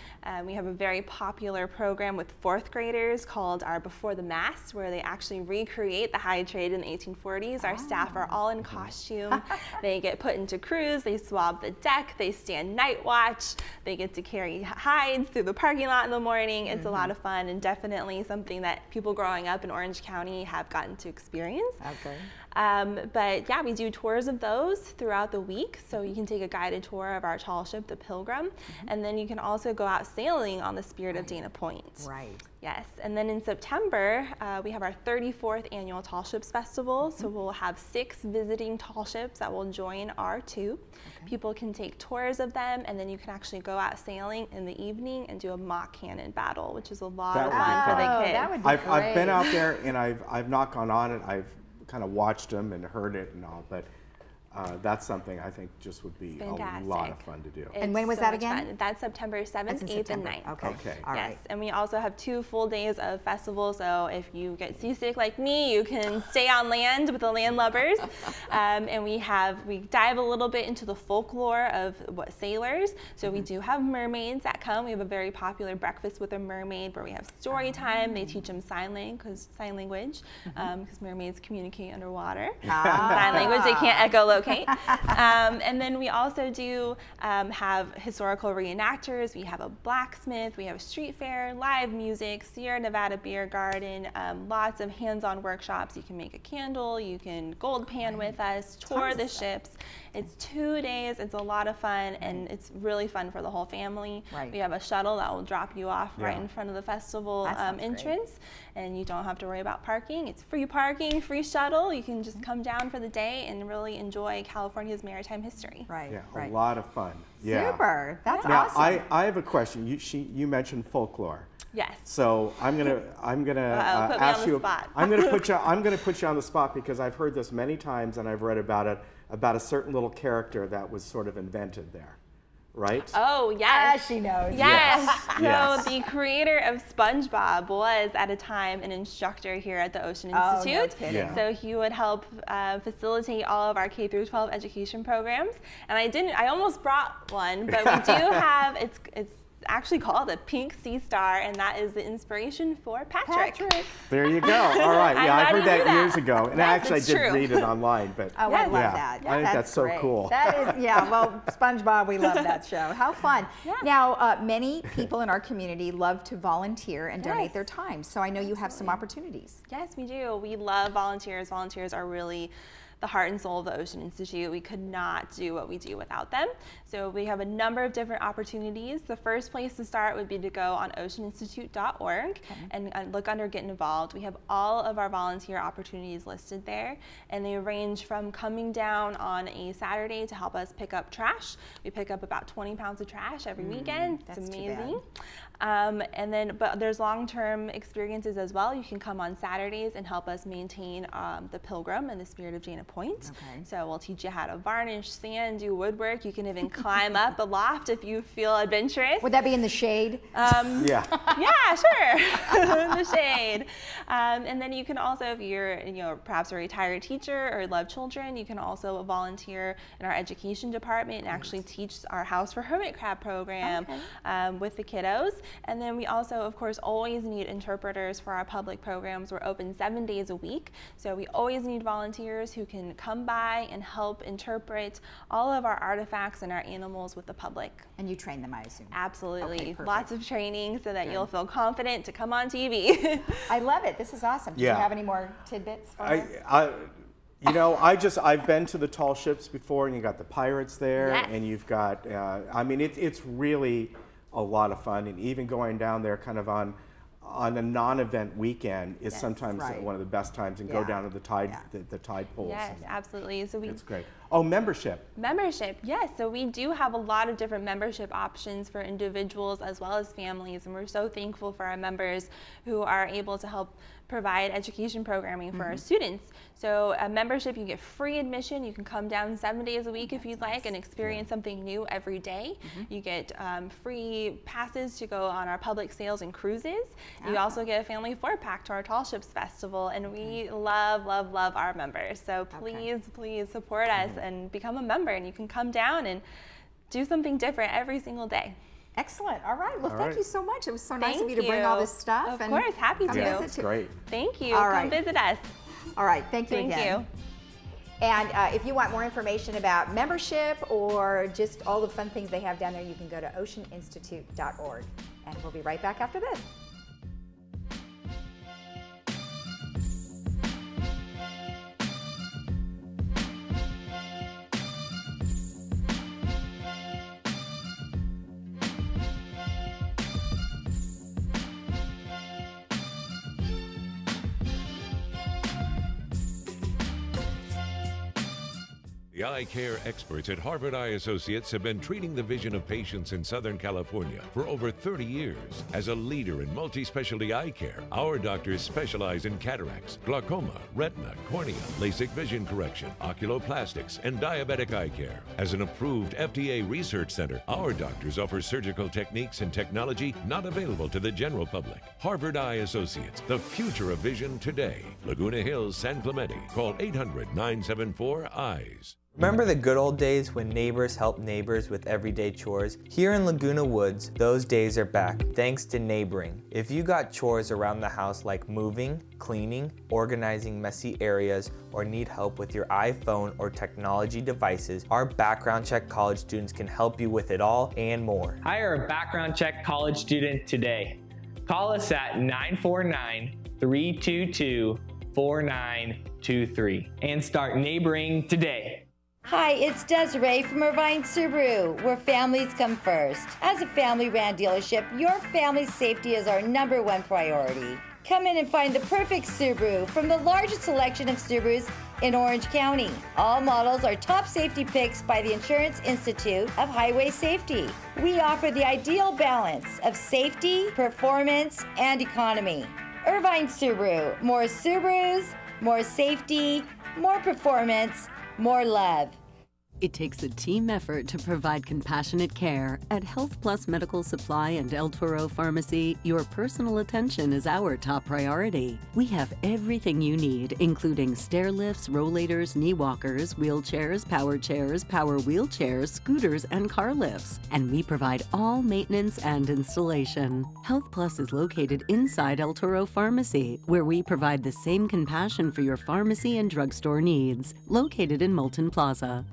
We have a very popular program with fourth graders called our Before the Mast, where they actually recreate the hide trade in the 1840s. Our staff are all in costume. They get put into crews. They swab the deck. They stand night watch. They get to carry hides through the parking lot in the morning. It's a lot of fun and definitely something that people growing up in Orange County have gotten to experience. Okay. But yeah, we do tours of those throughout the week. So you can take a guided tour of our tall ship, the Pilgrim, and then you can also go out sailing on the Spirit of Dana Point. Right. Yes, and then in September, we have our 34th annual Tall Ships Festival. So we'll have 6 visiting tall ships that will join our 2. People can take tours of them, and then you can actually go out sailing in the evening and do a mock cannon battle, which is a lot of fun for the kids. That would be great. I've been out there and I've not gone on it. I've kind of watched them and heard it and all, but that's something I think just would be a lot of fun to do. And when was that again? Fun. That's September 7th, 8th, and 9th. Okay. All right. And we also have 2 full days of festival, so if you get seasick like me, you can stay on land with the landlubbers. And we dive a little bit into the folklore of sailors. So we do have mermaids that come. We have a very popular breakfast with a mermaid where we have story time. They teach them sign language, because mermaids communicate underwater. Sign language, they can't echolocate. And then we also do have historical reenactors. We have a blacksmith, we have a street fair, live music, Sierra Nevada Beer Garden, lots of hands-on workshops. You can make a candle, you can gold pan with us, tour the ships. It's 2 days, it's a lot of fun, and it's really fun for the whole family. We have a shuttle that will drop you off right in front of the festival entrance, and you don't have to worry about parking. It's free parking, free shuttle. You can just come down for the day and really enjoy California's maritime history. Yeah, a lot of fun. Yeah. Super. That's now, awesome. I have a question. You mentioned folklore. Yes. So I'm gonna ask you. I'm gonna put you on the spot because I've heard this many times and I've read about it, about a certain little character that was sort of invented there, right? Oh, yes. She knows. Yes. So the creator of SpongeBob was at a time an instructor here at the Ocean Institute. No kidding. So he would help facilitate all of our K through 12 education programs. And I almost brought one, but we do have, actually called a pink sea star, and that is the inspiration for Patrick. There you go. All right. Yeah, I heard that years ago, and Yes, actually I it's did true. read it online. But Oh, I love that. I think that's so great. cool. That is, yeah, well, SpongeBob, we love that show. How fun. Now, many people in our community love to volunteer and donate their time, so I know you have some opportunities. Yes, we do. We love volunteers. Volunteers are really the heart and soul of the Ocean Institute. We could not do what we do without them. So we have a number of different opportunities. The first place to start would be to go on oceaninstitute.org and look under Get Involved. We have all of our volunteer opportunities listed there, and they range from coming down on a Saturday to help us pick up trash. We pick up about 20 pounds of trash every weekend. It's amazing. But there's long-term experiences as well. You can come on Saturdays and help us maintain the Pilgrim and the Spirit of Jana Point. So we'll teach you how to varnish, sand, do woodwork. You can even climb up a loft if you feel adventurous. Would that be in the shade? Yeah, sure, in the shade. And then you can also, if you're perhaps a retired teacher or love children, you can also volunteer in our education department and actually teach our House for Hermit Crab program with the kiddos. And then we also, of course, always need interpreters for our public programs. We're open 7 days a week, so we always need volunteers who can come by and help interpret all of our artifacts and our animals with the public. And you train them, I assume? Absolutely. Okay, lots of training so that you'll feel confident to come on TV. I love it. This is awesome. Do you have any more tidbits for us? I've been to the tall ships before, and you got the pirates there, and you've got, I mean, it's really a lot of fun, and even going down there kind of on a non-event weekend is sometimes one of the best times, and go down to the tide pools. Yes, absolutely. So it's great. Oh, membership. Membership, yes. So we do have a lot of different membership options for individuals as well as families, and we're so thankful for our members who are able to help provide education programming for our students. So a membership, you get free admission. You can come down 7 days a week if you'd like and experience something new every day. You get free passes to go on our public sails and cruises. You also get a family 4-pack to our Tall Ships Festival, and we love, love, love our members. So please, please support us and become a member, and you can come down and do something different every single day. Excellent. All right. Well, thank you so much. It was so nice of you to bring all this stuff. Of course. Happy to. Yeah, it's great. Thank you. All Come visit us. All right. Thank you again. Thank you. And if you want more information about membership or just all the fun things they have down there, you can go to oceaninstitute.org. And we'll be right back after this. The eye care experts at Harvard Eye Associates have been treating the vision of patients in Southern California for over 30 years. As a leader in multi-specialty eye care, our doctors specialize in cataracts, glaucoma, retina, cornea, LASIK vision correction, oculoplastics, and diabetic eye care. As an approved FDA research center, our doctors offer surgical techniques and technology not available to the general public. Harvard Eye Associates, the future of vision today. Laguna Hills, San Clemente. Call 800-974-EYES. Remember the good old days when neighbors helped neighbors with everyday chores? Here in Laguna Woods, those days are back, thanks to neighboring. If you got chores around the house like moving, cleaning, organizing messy areas, or need help with your iPhone or technology devices, our background check college students can help you with it all and more. Hire a background check college student today. Call us at 949-322-4923 and start neighboring today. Hi, it's Desiree from Irvine Subaru, where families come first. As a family-ran dealership, your family's safety is our #1 priority. Come in and find the perfect Subaru from the largest selection of Subarus in Orange County. All models are top safety picks by the Insurance Institute of Highway Safety. We offer the ideal balance of safety, performance, and economy. Irvine Subaru, more Subarus, more safety, more performance, more love. It takes a team effort to provide compassionate care. At Health Plus Medical Supply and El Toro Pharmacy, your personal attention is our top priority. We have everything you need, including stair lifts, rollators, knee walkers, wheelchairs, power wheelchairs, scooters, and car lifts. And we provide all maintenance and installation. Health Plus is located inside El Toro Pharmacy, where we provide the same compassion for your pharmacy and drugstore needs. Located in Moulton Plaza.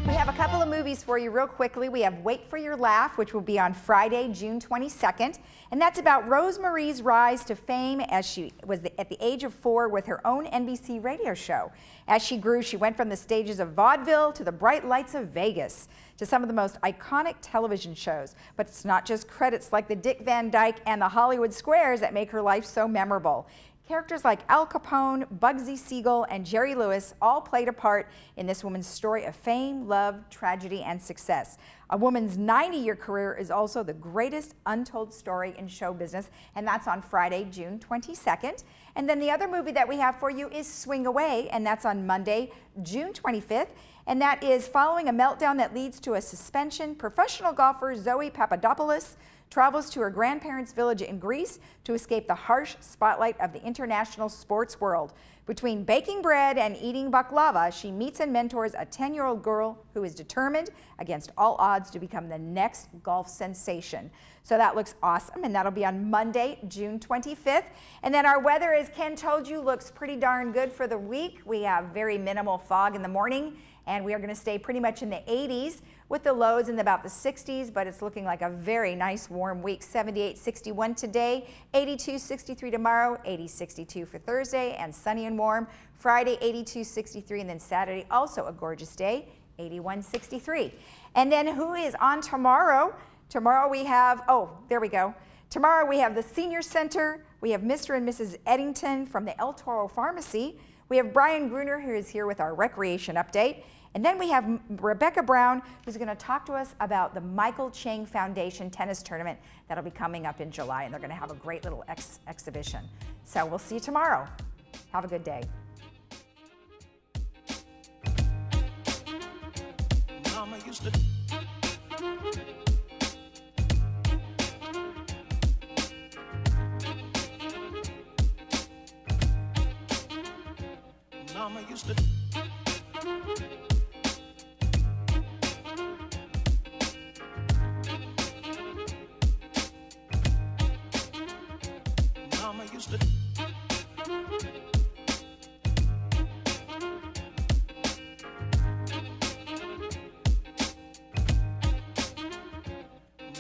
We have a couple of movies for you real quickly. We have Wait for Your Laugh, which will be on Friday, June 22nd. And that's about Rosemarie's rise to fame as she was at the age of 4 with her own NBC radio show. As she grew, she went from the stages of vaudeville to the bright lights of Vegas to some of the most iconic television shows. But it's not just credits like the Dick Van Dyke and the Hollywood Squares that make her life so memorable. Characters like Al Capone, Bugsy Siegel, and Jerry Lewis all played a part in this woman's story of fame, love, tragedy, and success. A woman's 90-year career is also the greatest untold story in show business, and that's on Friday, June 22nd. And then the other movie that we have for you is Swing Away, and that's on Monday, June 25th. And that is following a meltdown that leads to a suspension. Professional golfer Zoe Papadopoulos travels to her grandparents' village in Greece to escape the harsh spotlight of the international sports world. Between baking bread and eating baklava, she meets and mentors a 10-year-old girl who is determined against all odds to become the next golf sensation. So that looks awesome, and that'll be on Monday, June 25th. And then our weather, as Ken told you, looks pretty darn good for the week. We have very minimal fog in the morning, and we are going to stay pretty much in the 80s with the lows in about the 60s, but it's looking like a very nice warm week. 78, 61 today, 82, 63 tomorrow, 80, 62 for Thursday, and sunny and warm. Friday, 82, 63, and then Saturday, also a gorgeous day, 81, 63. And then who is on tomorrow? Tomorrow we have, Tomorrow we have the Senior Center. We have Mr. and Mrs. Eddington from the El Toro Pharmacy. We have Brian Gruner, who is here with our recreation update. And then we have Rebecca Brown, who's going to talk to us about the Michael Chang Foundation tennis tournament that'll be coming up in July, and they're going to have a great little exhibition. So we'll see you tomorrow. Have a good day. Mama used to Mama used to Mama used to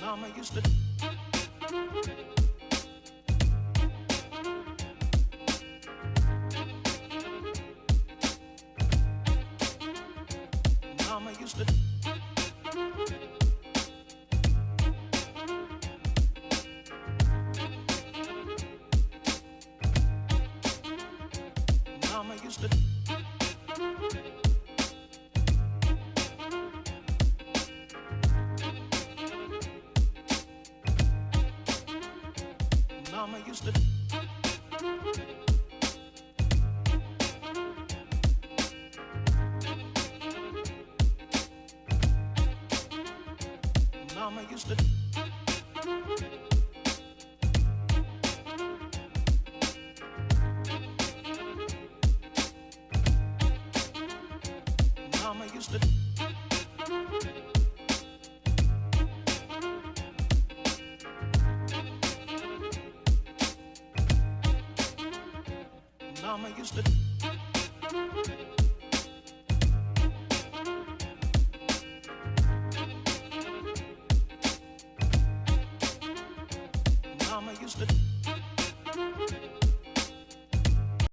Mama used to Mama used to Mama used to Mama used to Mama used to Mama used to Mama used to